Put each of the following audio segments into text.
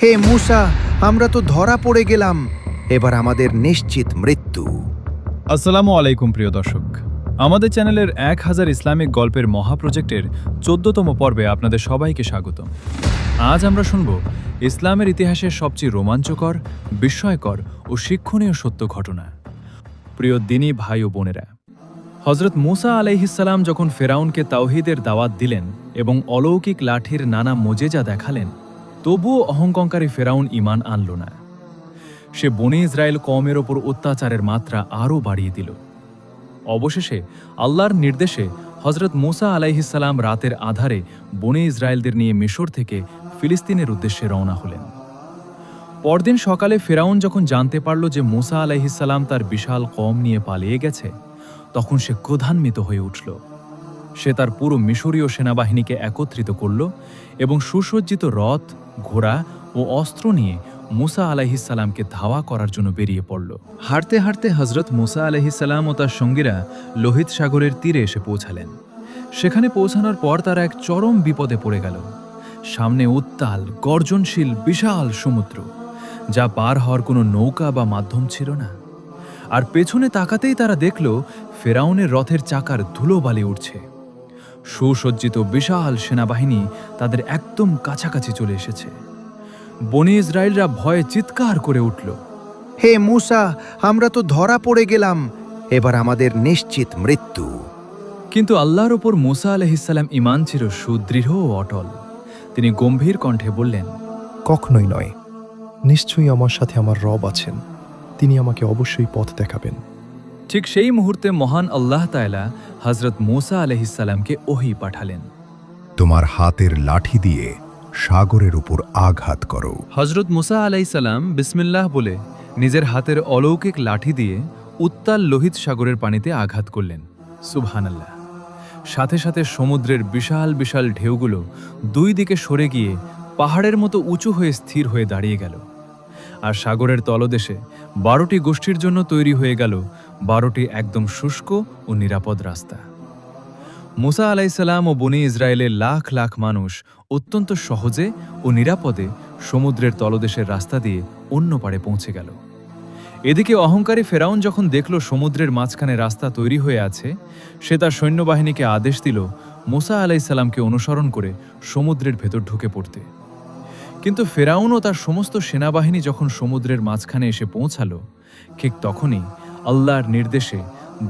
হে মূসা, আমরা তো ধরা পড়ে গেলাম, এবার আমাদের নিশ্চিত মৃত্যু। আসসালামু আলাইকুম প্রিয় দর্শক, আমাদের চ্যানেলের 1000 ইসলামিক গল্পের মহাপ্রজেক্টের 14তম পর্বে আপনাদের সবাইকে স্বাগতম। আজ আমরা শুনব ইসলামের ইতিহাসের সবচেয়ে রোমাঞ্চকর, বিস্ময়কর ও শিক্ষণীয় সত্য ঘটনা। প্রিয় দিনী ভাই ও বোনেরা, হজরত মূসা আলাইহিসসালাম যখন ফেরাউনকে তাওহীদের দাওয়াত দিলেন এবং অলৌকিক লাঠির নানা মোজেজা দেখালেন, তবুও অহংকারী ফেরাউন ঈমান আনল না। সে বনী ইসরায়েল কওমের ওপর অত্যাচারের মাত্রা আরও বাড়িয়ে দিল। অবশেষে আল্লাহর নির্দেশে হজরত মূসা আলাইহিসসালাম রাতের আধারে বনী ইসরায়েলদের নিয়ে মিশর থেকে ফিলিস্তিনের উদ্দেশ্যে রওনা হলেন। পরদিন সকালে ফেরাউন যখন জানতে পারল যে মূসা আলাইহিসসালাম তার বিশাল কওম নিয়ে পালিয়ে গেছে, তখন সে ক্রোধান্বিত হয়ে উঠল। সে তার পুরো মিশরীয় সেনাবাহিনীকে একত্রিত করল এবং সুসজ্জিত রথ, ঘোড়া ও অস্ত্র নিয়ে মূসা আলাইহিসসালামকে ধাওয়া করার জন্য বেরিয়ে পড়ল। হাঁটতে হাঁটতে হজরত মূসা আলাইহিসসালাম ও তার সঙ্গীরা লোহিত সাগরের তীরে এসে পৌঁছালেন। সেখানে পৌঁছানোর পর তারা এক চরম বিপদে পড়ে গেল। সামনে উত্তাল, গর্জনশীল বিশাল সমুদ্র, যা পার হওয়ার কোনো নৌকা বা মাধ্যম ছিল না। আর পেছনে তাকাতেই তারা দেখল ফেরাউনের রথের চাকার ধুলোবালি উঠছে। সুসজ্জিত বিশাল সেনাবাহিনী তাদের একদম কাছাকাছি চলে এসেছে। বনী ইসরায়েলরা ভয়ে চিৎকার করে উঠল, হে মূসা, আমরা তো ধরা পড়ে গেলাম, এবার আমাদের নিশ্চিত মৃত্যু। কিন্তু আল্লাহর ওপর মূসা আলাইহিসসালাম ঈমান ছিল সুদৃঢ় ও অটল। তিনি গম্ভীর কণ্ঠে বললেন, কখনোই নয়, নিশ্চয়ই আমার সাথে আমার রব আছেন, তিনি আমাকে অবশ্যই পথ দেখাবেন। ঠিক সেই মুহূর্তে মহান আল্লাহ তাআলা হজরত মূসা আলাইহিসসালামকে ওহী পাঠালেন। তোমার হাতের লাঠি দিয়ে সাগরের উপর আঘাত করো। হজরত মূসা আলাইহিসসালাম বিসমিল্লাহ বলে নিজের হাতের অলৌকিক লাঠি দিয়ে উত্তাল লোহিত সাগরের পানিতে আঘাত করলেন। সুবহানাল্লাহ। সাথে সাথে সমুদ্রের বিশাল বিশাল ঢেউগুলো দুই দিকে সরে গিয়ে পাহাড়ের মতো উঁচু হয়ে স্থির হয়ে দাঁড়িয়ে গেল। আর সাগরের তলদেশে 12টি গোষ্ঠীর জন্য তৈরি হয়ে গেল 12টি একদম শুষ্ক ও নিরাপদ রাস্তা। মূসা আলাইহিসসালাম ও বনী ইসরায়েলের লাখ লাখ মানুষ অত্যন্ত সহজে ও নিরাপদে সমুদ্রের তলদেশের রাস্তা দিয়ে অন্য পাড়ে পৌঁছে গেল। এদিকে অহংকারী ফেরাউন যখন দেখল সমুদ্রের মাঝখানে রাস্তা তৈরি হয়ে আছে, সে তার সৈন্যবাহিনীকে আদেশ দিল মূসা আলাইহিসসালামকে অনুসরণ করে সমুদ্রের ভেতর ঢুকে পড়তে। কিন্তু ফেরাউন ও তার সমস্ত সেনাবাহিনী যখন সমুদ্রের মাঝখানে এসে পৌঁছালো, ঠিক তখনই আল্লাহর নির্দেশে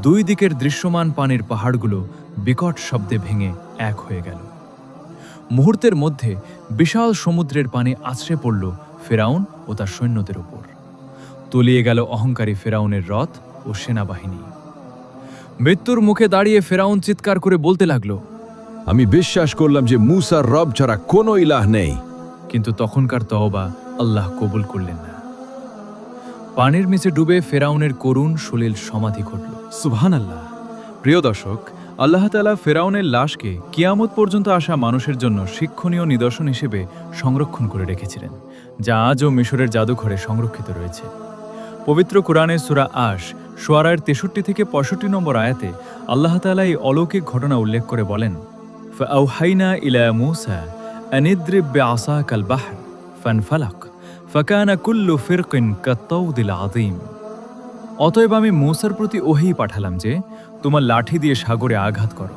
দুই দিকের দৃশ্যমান পানির পাহাড়গুলো বিকট শব্দে ভেঙে এক হয়ে গেল। মুহূর্তের মধ্যে বিশাল সমুদ্রের পানি আছড়ে পড়ল ফেরাউন ও তার সৈন্যদের ওপর। তলিয়ে গেল অহংকারী ফেরাউনের রথ ও সেনাবাহিনী। মৃত্যুর মুখে দাঁড়িয়ে ফেরাউন চিৎকার করে বলতে লাগল, আমি বিশ্বাস করলাম যে মূসার রব ছাড়া কোনো ইলাহ নেই। কিন্তু তখনকার তওবা আল্লাহ কবুল করলেন না। পানির নিচে ডুবে ফেরাউনের করুণ সলিল সমাধি ঘটল। সুবহানাল্লাহ। প্রিয় দর্শক, আল্লাহ তাআলা ফেরাউনের লাশকে কিয়ামত পর্যন্ত আসা মানুষের জন্য শিক্ষণীয় নিদর্শন হিসেবে সংরক্ষণ করে রেখেছিলেন, যা আজও মিশরের জাদুঘরে সংরক্ষিত রয়েছে। পবিত্র কোরআনের সূরা আশ শুআরার 63 থেকে 65 নম্বর আয়াতে আল্লাহ তাআলা এই অলৌকিক ঘটনা উল্লেখ করে বলেন, ফাআওহাইনা ইলা মূসা আন ইদরিব বিআসাকাল বাহর ফানফালাক ফাকানা কুল্লু ফিরকিন কাত্তাউদিল আযীম। অতএব আমি মূসার প্রতি ওহী পাঠালাম যে তোমার লাঠি দিয়ে সাগরে আঘাত করো।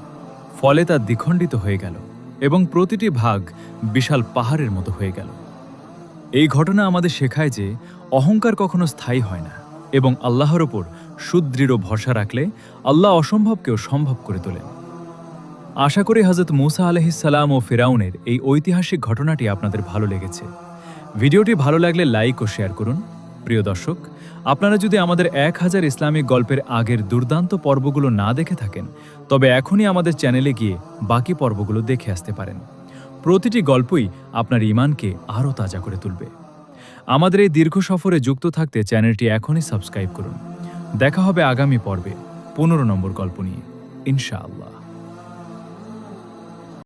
ফলে তা দ্বিখণ্ডিত হয়ে গেল এবং প্রতিটি ভাগ বিশাল পাহাড়ের মতো হয়ে গেল। এই ঘটনা আমাদের শেখায় যে অহংকার কখনো স্থায়ী হয় না এবং আল্লাহর ওপর সুদৃঢ় ভরসা রাখলে আল্লাহ অসম্ভবকেও সম্ভব করে তোলেন। আশা করি হযরত মূসা আলাইহিসসালাম ও ফিরাউনের এই ঐতিহাসিক ঘটনাটি আপনাদের ভালো লেগেছে। ভিডিওটি ভালো লাগলে লাইক ও শেয়ার করুন। প্রিয় দর্শক, আপনারা যদি আমাদের 1000 ইসলামিক গল্পের আগের দুর্দান্ত পর্বগুলো না দেখে থাকেন, তবে এখনই আমাদের চ্যানেলে গিয়ে বাকি পর্বগুলো দেখে আসতে পারেন। প্রতিটি গল্পই আপনার ঈমানকে আরও তাজা করে তুলবে। আমাদের এই দীর্ঘ সফরে যুক্ত থাকতে চ্যানেলটি এখনই সাবস্ক্রাইব করুন। দেখা হবে আগামী পর্বে 15 নম্বর গল্প নিয়ে, ইনশাআল্লাহ।